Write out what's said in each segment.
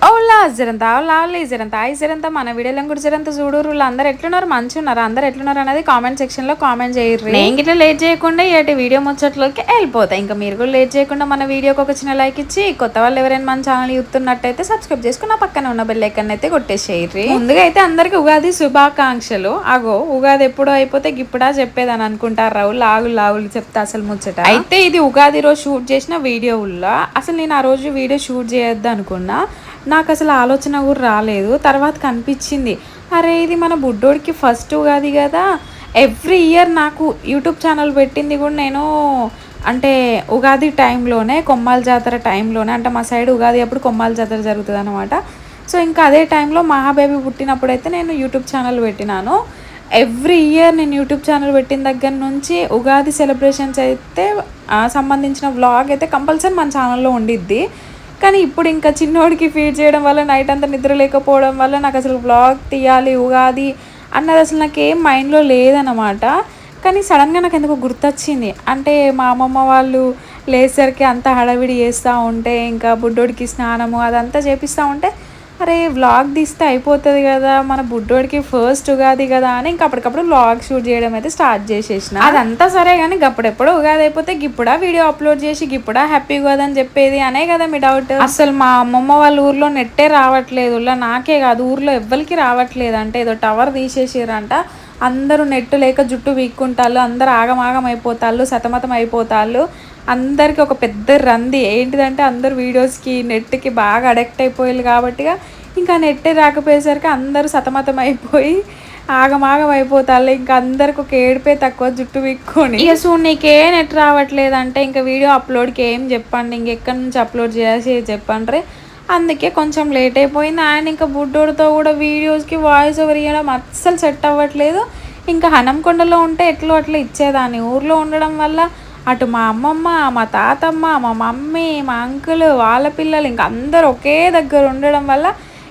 ఓలా జరంతా లాలి జరంతా ఐ జరంతా మన వీడియోలో కూడా జరంతా చూడురు అందరు ఎట్లున్నారు మంచిగా ఉన్నారు అందరు ఎట్లున్నారు అనేది కామెంట్ సెక్షన్ లో కామెంట్ చేయర్రి నేను గిట్లా లేట్ చేయకుండా ఇటు వీడియో ముచ్చట్లోకి వెళ్ళిపోతాయి ఇంకా మీరు కూడా లేట్ చేయకుండా మన వీడియోకి ఒక చిన్న లైక్ ఇచ్చి కొత్త వాళ్ళు ఎవరైనా మన ఛానల్ చూస్తున్నట్టయితే సబ్స్క్రైబ్ చేసుకుని పక్కన ఉన్న బెల్ ఐకాన్ అయితే కొట్టేసేయర్రి ముందుగా అయితే అందరికి ఉగాది శుభాకాంక్షలు అగో ఉగాది ఎప్పుడో అయిపోతే గిప్పుడా చెప్పేదని అనుకుంటారు రావు లాగులు చెప్తా అసలు ముచ్చట అయితే ఇది ఉగాది రోజు షూట్ చేసిన వీడియోలో అసలు నేను ఆ రోజు వీడియో షూట్ చేయొద్దు అనుకున్నా నాకు అసలు ఆలోచన కూడా రాలేదు తర్వాత కనిపించింది అరే ఇది మన బుడ్డోడికి ఫస్ట్ ఉగాది కదా ఎవ్రీ ఇయర్ నాకు యూట్యూబ్ ఛానల్ పెట్టింది కూడా నేను అంటే ఉగాది టైంలోనే కొమ్మాల జాతర టైంలోనే అంటే మా సైడ్ ఉగాది అప్పుడు కొమ్మాల జాతర జరుగుతుంది అనమాట సో ఇంకా అదే టైంలో మహాబేబీ పుట్టినప్పుడైతే నేను యూట్యూబ్ ఛానల్ పెట్టినాను ఎవ్రీ ఇయర్ నేను యూట్యూబ్ ఛానల్ పెట్టిన దగ్గర నుంచి ఉగాది సెలబ్రేషన్స్ అయితే సంబంధించిన వ్లాగ్ అయితే కంపల్సరీ మన ఛానల్లో ఉండిద్ది కానీ ఇప్పుడు ఇంకా చిన్నోడికి ఫీడ్ చేయడం వల్ల నైట్ అంతా నిద్ర లేకపోవడం వల్ల నాకు అసలు వ్లాగ్ తీయాలి ఉగాది అన్నది అసలు నాకు ఏం మైండ్లో లేదన్నమాట కానీ సడన్గా నాకు ఎందుకో గుర్తొచ్చింది అంటే మా అమ్మమ్మ వాళ్ళు లేసరికి అంతా హడావిడి చేస్తూ ఉంటే ఇంకా బుడ్డోడికి స్నానము అదంతా చేపిస్తూ ఉంటే అరే వ్లాగ్ తీస్తే అయిపోతుంది కదా మన బుడ్డోడికి ఫస్ట్ ఉగాది కదా అని ఇంకా అప్పటికప్పుడు వ్లాగ్ షూట్ చేయడం అయితే స్టార్ట్ చేసేసిన అదంతా సరే కానీ అప్పుడెప్పుడు ఉగాది అయిపోతే గిప్పుడా వీడియో అప్లోడ్ చేసి గిప్పుడా హ్యాపీ ఉగాది అని చెప్పేది అనే కదా మీ డౌట్ అసలు మా అమ్మమ్మ వాళ్ళ ఊర్లో నెట్టే రావట్లేదు నాకే కాదు ఊర్లో ఎవ్వరికి రావట్లేదు అంటే ఏదో టవర్ తీసేసారంట అందరూ నెట్టు లేక జుట్టు వీక్కుంటాళ్ళు అందరూ ఆగమాగం అయిపోతాళ్ళు సతమతం అయిపోతాళ్ళు అందరికి ఒక పెద్ద రంది ఏంటిదంటే అందరు వీడియోస్కి నెట్కి బాగా అడిక్ట్ అయిపోయారు కాబట్టి ఇంకా నెట్ రాకపోయేసరికి అందరూ సతమతం అయిపోయి ఆగమాగం అయిపోతాళ్ళు ఇంకా అందరికి ఒక ఏడిపే తక్కువ జుట్టు విక్కొని ఇక సో నీకే నెట్ రావట్లేదంటే ఇంకా వీడియో అప్లోడ్కి ఏం చెప్పండి ఇంకెక్కడి నుంచి అప్లోడ్ చేయాల్సి చెప్పండి అందుకే కొంచెం లేట్ అయిపోయింది ఆయన ఇంకా బుడ్డోడితో కూడా వీడియోస్కి వాయిస్ ఓవర్ ఇవ్వడం అస్సలు సెట్ అవ్వట్లేదు ఇంకా హనంకొండలో ఉంటే ఎట్లా అట్లా ఇచ్చేదాన్ని ఊర్లో ఉండడం వల్ల అటు మా అమ్మమ్మ మా తాతమ్మ మా మమ్మీ మా అంకుల్ వాళ్ళ పిల్లలు ఇంకా అందరు ఒకే దగ్గర ఉండడం వల్ల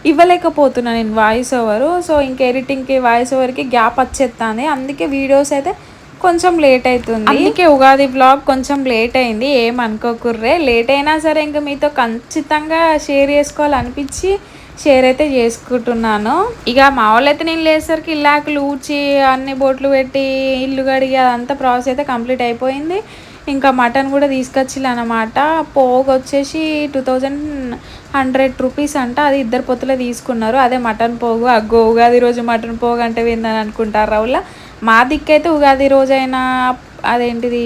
ఇవ్వలేకపోతున్నాను నేను వాయిస్ ఓవరు సో ఇంకా ఎడిటింగ్కి వాయిస్ ఓవర్కి గ్యాప్ వచ్చేస్తాను అందుకే వీడియోస్ అయితే కొంచెం లేట్ అవుతుంది అందుకే ఉగాది బ్లాగ్ కొంచెం లేట్ అయింది ఏమనుకోకుర్రే లేట్ అయినా సరే ఇంకా మీతో ఖచ్చితంగా షేర్ చేసుకోవాలనిపించి షేర్ అయితే చేసుకుంటున్నాను ఇక మా వాళ్ళు అయితే నేను లేసరికి ఇల్లాకులు ఊడ్చి అన్ని బొట్లు పెట్టి ఇల్లు కడిగి అదంతా ప్రాసెస్ అయితే కంప్లీట్ అయిపోయింది ఇంకా మటన్ కూడా తీసుకొచ్చిల్లు అనమాట పోగు వచ్చేసి 2100 రూపీస్ అంట అది ఇద్దరు పొత్తులే తీసుకున్నారు అదే మటన్ పోగు అగ్గో ఉగాది రోజు మటన్ పోగు అంటే విందని అనుకుంటారు రావుల మా దిక్కైతే ఉగాది రోజైనా అదేంటిది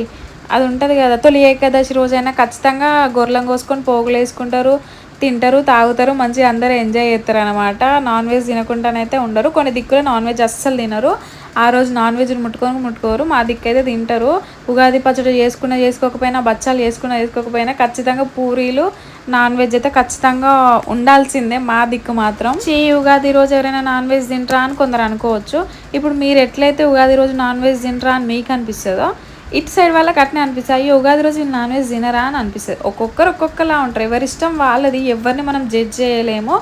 అది ఉంటుంది కదా తొలి ఏకాదశి రోజైనా ఖచ్చితంగా గొర్రెలం కోసుకొని పోగులు వేసుకుంటారు తింటారు తాగుతారు మంచిగా అందరూ ఎంజాయ్ చేస్తారు అనమాట నాన్ వెజ్ తినకుండానైతే ఉండరు కొన్ని దిక్కులు నాన్ వెజ్ అస్సలు తినరు ఆ రోజు నాన్ వెజ్ని ముట్టుకోరు మా దిక్కు అయితే తింటారు ఉగాది పచ్చడి చేసుకోకపోయినా బచ్చాలు చేసుకోకపోయినా ఖచ్చితంగా పూరీలు నాన్ వెజ్ అయితే ఖచ్చితంగా ఉండాల్సిందే మా దిక్కు మాత్రం ఉగాది రోజు ఎవరైనా నాన్ వెజ్ తింటారా అని కొందరు అనుకోవచ్చు ఇప్పుడు మీరు ఎట్లయితే ఉగాది రోజు నాన్ వెజ్ తింటారా అని మీకు అనిపిస్తుందో ఇటు సైడ్ వాళ్ళకి అట్నే అనిపిస్తుంది అయ్యో ఉగాది రోజు నాన్ వెజ్ తినరా అని అనిపిస్తుంది ఒక్కొక్కరు ఒక్కొక్కలా ఉంటారు ఎవరి ఇష్టం వాళ్ళది ఎవరిని మనం జడ్జ్ చేయలేము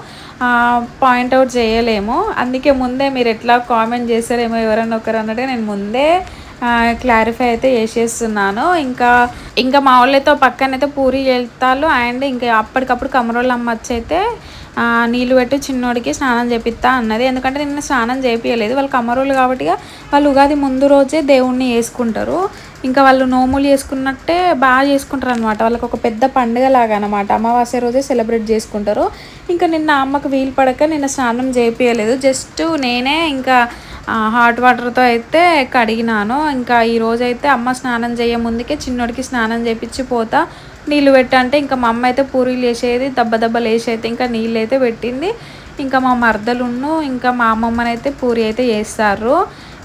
పాయింట్అవుట్ చేయలేము అందుకే ముందే మీరు ఎట్లా కామెంట్ చేస్తారేమో ఎవరన్నా ఒకరు అన్నట్టుగా నేను ముందే క్లారిఫై అయితే చేసేస్తున్నాను ఇంకా మా వాళ్ళతో పక్కనైతే పూరి వెళ్తారు అండ్ ఇంకా అప్పటికప్పుడు కమరోళ్ళ అమ్మ వచ్చి అయితే నీళ్ళు పెట్టి చిన్నోడికి స్నానం చేపిస్తా అన్నది ఎందుకంటే నిన్న స్నానం చేపియలేదు వాళ్ళు కమరోళ్ళు కాబట్టి వాళ్ళు ఉగాది ముందు రోజే దేవుణ్ణి వేసుకుంటారు ఇంకా వాళ్ళు నోములు చేసుకున్నట్టే బాగా చేసుకుంటారు అనమాట వాళ్ళకి ఒక పెద్ద పండుగ లాగా అనమాట అమావాస్య రోజే సెలబ్రేట్ చేసుకుంటారు ఇంకా నిన్న అమ్మకు వీలు పడక నిన్న స్నానం చేపియలేదు జస్ట్ నేనే ఇంకా హాట్ వాటర్తో అయితే కడిగినాను ఇంకా ఈరోజైతే అమ్మ స్నానం చేయ ముందుకే చిన్నోడికి స్నానం చేపించి పోతా నీళ్ళు పెట్టంటే ఇంకా మా అమ్మ అయితే పూరీలు వేసేది దెబ్బలు వేసి అయితే ఇంకా నీళ్ళు అయితే పెట్టింది ఇంకా మా మరదలును ఇంకా మా అమ్మమ్మనైతే పూరి అయితే చేస్తారు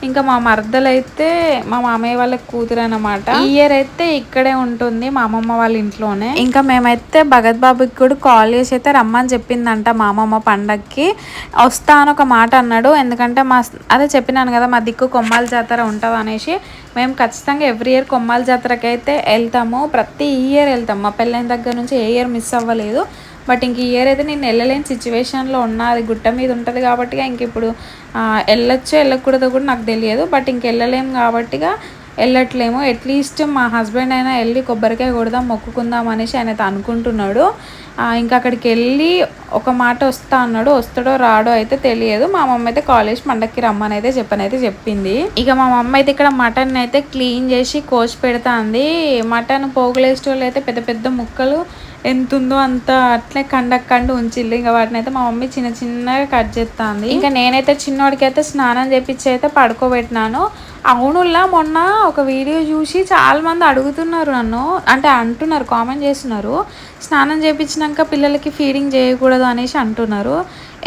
ఇంకా మా మరదలైతే మా మామయ్య వాళ్ళ కూతురు అనమాట ఈ ఇయర్ అయితే ఇక్కడే ఉంటుంది మా అమ్మమ్మ వాళ్ళ ఇంట్లోనే ఇంకా మేమైతే భగత్ బాబుకి కూడా కాల్ చేసి అయితే రమ్మని చెప్పిందంట మా అమ్మమ్మ పండగకి వస్తా అని ఒక మాట అన్నాడు ఎందుకంటే అదే చెప్పినాను కదా మా దిక్కు కొమ్మాల జాతర ఉంటుంది అనేసి మేము ఖచ్చితంగా ఎవ్రీ ఇయర్ కొమ్మాల జాతరకి అయితే వెళ్తాము ప్రతి ఇయర్ వెళ్తాము మా పెళ్ళైన దగ్గర నుంచి ఏ ఇయర్ మిస్ అవ్వలేదు బట్ ఇంక ఈ ఇయర్ అయితే నేను వెళ్ళలేని సిచ్యువేషన్లో ఉన్నా అది గుట్ట మీద ఉంటుంది కాబట్టి ఇంక ఇప్పుడు వెళ్ళొచ్చో వెళ్ళకూడదో కూడా నాకు తెలియదు బట్ ఇంక వెళ్ళలేము కాబట్టిగా వెళ్ళట్లేము అట్లీస్ట్ మా హస్బెండ్ అయినా వెళ్ళి కొబ్బరికాయ కొడదాం మొక్కుకుందాం అనేసి ఆయన అనుకుంటున్నాడు ఇంకా అక్కడికి వెళ్ళి ఒక మాట వస్తా అన్నాడు, వస్తాడో రాడో అయితే తెలియదు. మా మమ్మీ అయితే కాలేజ్ పండక్కి రమ్మని అయితే చెప్పింది. ఇక మా మమ్మీ అయితే ఇక్కడ మటన్ అయితే క్లీన్ చేసి కోసి పెడతాంది. మటన్ పోగులేసేటోళ్ళు అయితే పెద్ద పెద్ద ముక్కలు ఎంత ఉందో అంత అట్లే కండు ఉంచిల్లు. ఇంకా వాటిని అయితే మా మమ్మీ చిన్న చిన్నగా కట్ చేస్తుంది. ఇంకా నేనైతే చిన్నోడికి అయితే స్నానం చేపించి అయితే పడుకోబెట్టినాను. అవునులా మొన్న ఒక వీడియో చూసి చాలా మంది అడుగుతున్నారు నన్ను, అంటే అంటున్నారు, కామెంట్ చేస్తున్నారు, స్నానం చేయించినాక పిల్లలకి ఫీడింగ్ చేయకూడదు అనేసి అంటున్నారు.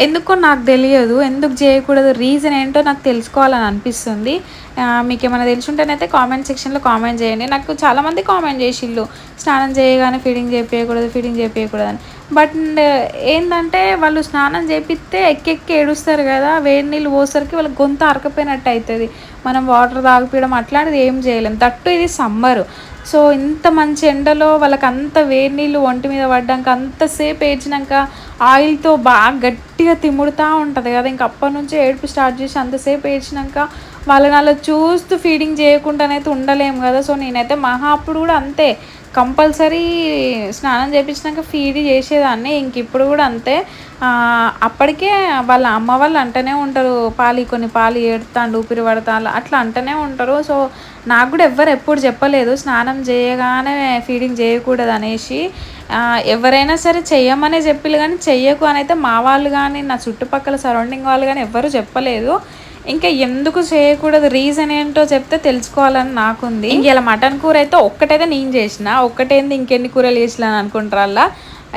ఎందుకో నాకు తెలియదు, ఎందుకు చేయకూడదు, రీజన్ ఏంటో నాకు తెలుసుకోవాలని అనిపిస్తుంది. మీకు ఏమైనా తెలుసుంటేనైతే కామెంట్ సెక్షన్లో కామెంట్ చేయండి. నాకు చాలామంది కామెంట్ చేసిళ్ళు స్నానం చేయగానే ఫీడింగ్ చేయించకూడదు అని. బట్ ఏంటంటే వాళ్ళు స్నానం చేపిస్తే ఎక్కెక్కి ఏడుస్తారు కదా, వేడి నీళ్ళు పోసరికి వాళ్ళకి గొంతు అరకపోయినట్టు అవుతుంది. మనం వాటర్ తాగిపోయడం అట్లాంటిది ఏం చేయలేం. దట్టు ఇది సమ్మరు. సో ఇంత మంచి ఎండలో వాళ్ళకి అంత వేడి నీళ్ళు ఒంటి మీద పడ్డాక అంతసేపు ఏడ్చినాక ఆయిల్తో బాగా గట్టిగా తిమ్ముడుతూ ఉంటుంది కదా, ఇంక అప్పటి నుంచి ఏడుపు స్టార్ట్ చేసి అంతసేపు ఏడ్చినాక వాళ్ళని అలా చూస్తూ ఫీడింగ్ చేయకుండానైతే ఉండలేము కదా. సో నేనైతే అప్పుడు కూడా అంతే, కంపల్సరీ స్నానం చేయించినాక ఫీడ్ చేసేదాన్ని. ఇంక ఇప్పుడు కూడా అంతే. అప్పటికే వాళ్ళ అమ్మ వాళ్ళు అంటూనే ఉంటారు, కొన్ని పాలు ఏడుతాండు, ఊపిరి పడతాను అట్లా అంటూనే ఉంటారు. సో నాకు కూడా ఎప్పుడు చెప్పలేదు స్నానం చేయగానే ఫీడింగ్ చేయకూడదు అనేసి. ఎవరైనా సరే చెయ్యమనే చెప్పిల్లు, కానీ చెయ్యకు అని అయితే మా వాళ్ళు కానీ నా చుట్టుపక్కల సరౌండింగ్ వాళ్ళు కానీ ఎవ్వరూ చెప్పలేదు. ఇంకా ఎందుకు చేయకూడదు, రీజన్ ఏంటో చెప్తే తెలుసుకోవాలని నాకుంది. ఇంక ఇలా మటన్ కూర అయితే ఒక్కటైతే నేను చేసిన, ఒక్కటేంది ఇంకెన్ని కూరలు చేసిన అని అనుకుంటారా.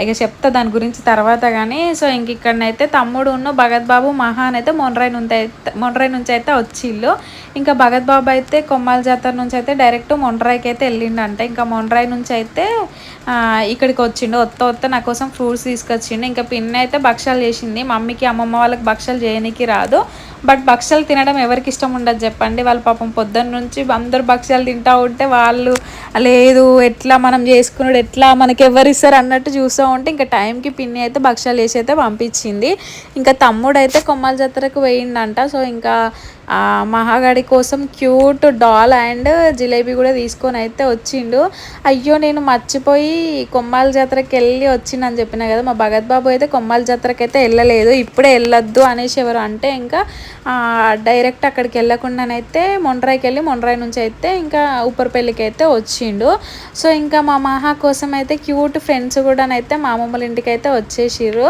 ఇక చెప్తా దాని గురించి తర్వాత కానీ. సో ఇంక ఇక్కడనైతే తమ్ముడు భగత్ బాబు మహాన్ అయితే మొండ్రాయి నుంచి అయితే వచ్చిళ్ళు. ఇంకా భగత్ బాబు అయితే కొమ్మాల జాతర నుంచి అయితే డైరెక్ట్ మొండ్రాయికి అయితే వెళ్ళిండంట. ఇంకా మొండ్రాయి నుంచి అయితే ఇక్కడికి వచ్చిండు. వత్త నా కోసం ఫ్రూట్స్ తీసుకొచ్చిండు. ఇంకా పిన్ని అయితే భక్షాలు చేసింది. మమ్మీకి అమ్మమ్మ వాళ్ళకి భక్షాలు చేయడానికి రాదు, బట్ భక్షాలు తినడం ఎవరికి ఇష్టం ఉండదు చెప్పండి. వాళ్ళు పాపం పొద్దున్న నుంచి అందరు భక్షాలు తింటూ ఉంటే వాళ్ళు లేదు ఎట్లా మనం చేసుకున్నాడు, ఎట్లా మనకి ఎవరు ఇస్తారు అన్నట్టు చూస్తూ ఉంటే ఇంకా టైంకి పిన్ని అయితే భక్షాలు వేసి అయితే పంపించింది. ఇంకా తమ్ముడు అయితే కొమ్మాల జాతరకు వేయిండంట. సో ఇంకా మహాగాడి కోసం క్యూట్ డాల్ అండ్ జిలేబీ కూడా తీసుకొని అయితే వచ్చిండు. అయ్యో నేను మర్చిపోయి కొమ్మాల జాతరకి వెళ్ళి వచ్చిందని చెప్పిన కదా, మా భగత్ బాబు అయితే కొమ్మాల జాతరకి అయితే వెళ్ళలేదు, ఇప్పుడే వెళ్ళొద్దు అనేసి ఎవరు అంటే ఇంకా డైరెక్ట్ అక్కడికి వెళ్ళకుండానైతే మొండ్రాయికి వెళ్ళి మొండ్రాయి నుంచి అయితే ఇంకా ఉప్పరపల్లికి అయితే వచ్చిండు. సో ఇంకా మా మహా కోసం అయితే క్యూట్ ఫ్రెండ్స్ కూడానైతే మా అమ్మమ్మల ఇంటికి అయితే వచ్చేసిర్రు.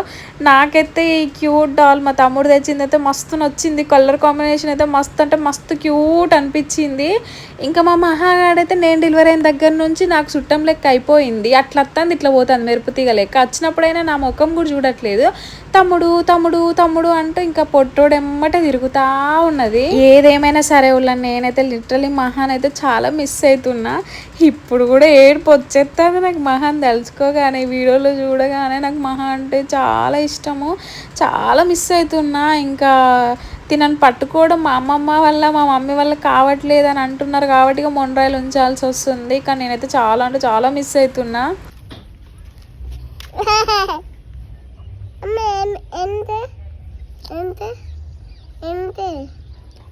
నాకైతే ఈ క్యూట్ డాల్ మా తమ్ముడు తెచ్చింది అయితే మస్తు నచ్చింది. కలర్ కాంబినేషన్ అయితే మస్తు అంటే మస్తు క్యూట్ అనిపించింది. ఇంకా మా మహాగాడైతే నేను డెలివరీ అయిన దగ్గర నుంచి నాకు చుట్టం లెక్క అయిపోయింది. అట్లా వస్తుంది ఇట్లా పోతుంది మెరుపు తీగ లెక్క. వచ్చినప్పుడైనా నా ముఖం కూడా చూడట్లేదు, తమ్ముడు తమ్ముడు తమ్ముడు అంటూ ఇంకా పొట్టోడెమ్మటే తిరుగుతూ ఉన్నది. ఏదేమైనా సరే వాళ్ళని నేనైతే లిటరలీ మహాన్ అయితే చాలా మిస్ అవుతున్నా. ఇప్పుడు కూడా ఏడుపు వచ్చేస్తుంది నాకు మహాన్ తలుచుకోగానే, వీడియోలో చూడగానే నాకు మహా అంటే చాలా ఇష్టము, చాలా మిస్ అవుతున్నా. ఇంకా తినని పట్టుకోవడం మా అమ్మమ్మ వల్ల మా మమ్మీ వల్ల కావట్లేదు అని అంటున్నారు కాబట్టి ఇక మొండ్రాయిలు ఉంచాల్సి వస్తుంది. కానీ నేనైతే చాలా అంటే చాలా మిస్ అవుతున్నా.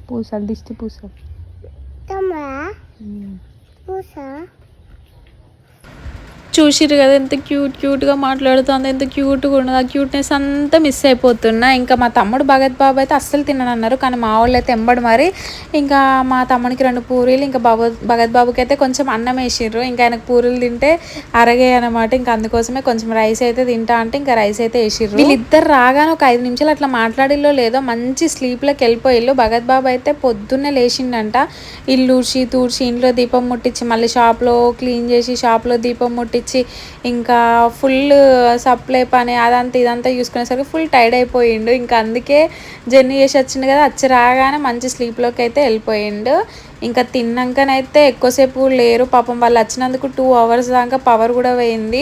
పూసలు దిష్టి పూసలు చూసిరు కదా ఎంత క్యూట్గా మాట్లాడుతుంది, ఎంత క్యూట్గా ఉన్నది. ఆ క్యూట్నెస్ అంతా మిస్ అయిపోతున్నా. ఇంకా మా తమ్ముడు భగత్ బాబు అయితే అస్సలు తిననన్నారు, కానీ మా వాళ్ళు అయితే ఎంబడి మరి ఇంకా మా తమ్ముడికి 2 పూరీలు, ఇంకా భగత్ బాబుకి అయితే కొంచెం అన్నం వేసిర్రు. ఇంకా ఆయనకు పూరీలు తింటే అరగాయి అనమాట. ఇంకా అందుకోసమే కొంచెం రైస్ అయితే తింటా అంటే ఇంకా రైస్ అయితే వేసిర్రు. వీళ్ళిద్దరు రాగానే ఒక 5 నిమిషాలు అట్లా మాట్లాడిల్లో లేదో మంచి స్లీప్లోకి వెళ్ళిపోయిల్లు. భగత్ బాబు అయితే పొద్దున్నే లేచిండంట, ఇల్లు తూడ్చి ఇంట్లో దీపం ముట్టించి మళ్ళీ షాప్లో క్లీన్ చేసి షాప్లో దీపం ముట్టించి ఇంకా ఫుల్ సప్లై పని అదంతా ఇదంతా చూసుకునేసరికి ఫుల్ టైర్డ్ అయిపోయిండు. ఇంకా అందుకే జర్నీ చేసి వచ్చిండు కదా, వచ్చి రాగానే మంచి స్లీప్లోకి అయితే వెళ్ళిపోయిండు. ఇంకా తిన్నాకనైతే ఎక్కువసేపు లేరు పాపం, వాళ్ళు వచ్చినందుకు 2 అవర్స్ దాకా పవర్ కూడా పోయింది.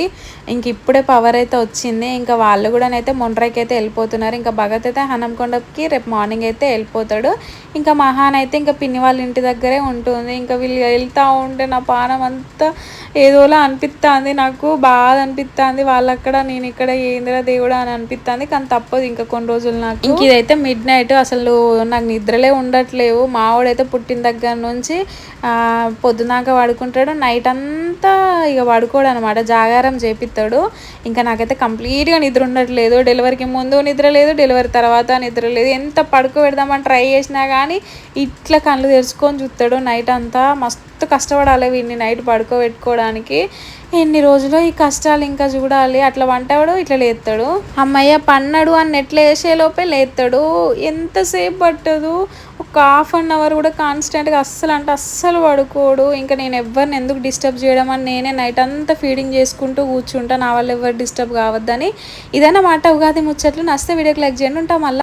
ఇంక ఇప్పుడే పవర్ అయితే వచ్చింది. ఇంకా వాళ్ళు కూడానైతే మొండ్రాయికి అయితే వెళ్ళిపోతున్నారు. ఇంకా భగత్ అయితే హనంకొండకి రేపు మార్నింగ్ అయితే వెళ్ళిపోతాడు. ఇంకా మహాన్ అయితే ఇంకా పిన్ని వాళ్ళ ఇంటి దగ్గరే ఉంటుంది. ఇంకా వీళ్ళు వెళ్తూ ఉంటే నా పానం అంతా ఏదోలా అనిపిస్తుంది నాకు. బాధ అనిపిస్తుంది, వాళ్ళక్కడ నేను ఇక్కడ ఏందిరా దేవుడా అని అనిపిస్తుంది. కానీ తప్పదు ఇంకా కొన్ని రోజులు నాకు. ఇంక ఇదైతే మిడ్ నైట్, అసలు నాకు నిద్రలే ఉండట్లేవు. మావాడైతే పుట్టిన దగ్గర నుంచి పొద్దునాక పడుకుంటాడు, నైట్ అంతా ఇక పడుకోడు అనమాట, జాగారం చేపిస్తాడు. ఇంకా నాకైతే కంప్లీట్గా నిద్ర ఉండట్లేదు. డెలివరీకి ముందు నిద్ర లేదు, డెలివరీ తర్వాత నిద్ర లేదు. ఎంత పడుకోబెడదామని ట్రై చేసినా కానీ ఇట్లా కళ్ళు తెరుచుకొని చూస్తాడు నైట్ అంతా. మస్తు కష్టపడాలి వీడిని నైట్ పడుకోబెట్టుకోవడానికి. ఎన్ని రోజులు ఈ కష్టాలు ఇంకా చూడాలి. అట్లా వంటాడు, ఇట్లా లేస్తాడు. అమ్మయ్య పన్నాడు అని నెట్లో వేసేలోపే లేస్తాడు. ఎంతసేపు పట్టదు, ఒక ½ కూడా కాన్స్టెంట్గా అస్సలు అంటే అస్సలు పడుకోడు. ఇంకా నేను ఎవరిని ఎందుకు డిస్టర్బ్ చేయడం అని నేనే నైట్ అంతా ఫీడింగ్ చేసుకుంటూ కూర్చుంటా, నా వల్ల ఎవరు డిస్టర్బ్ కావద్దని. ఇదన్నమాట ఉగాది ముచ్చట్లు. నచ్చితే వీడియోకి లైక్ చేయండి. ఉంటాం మళ్ళీ.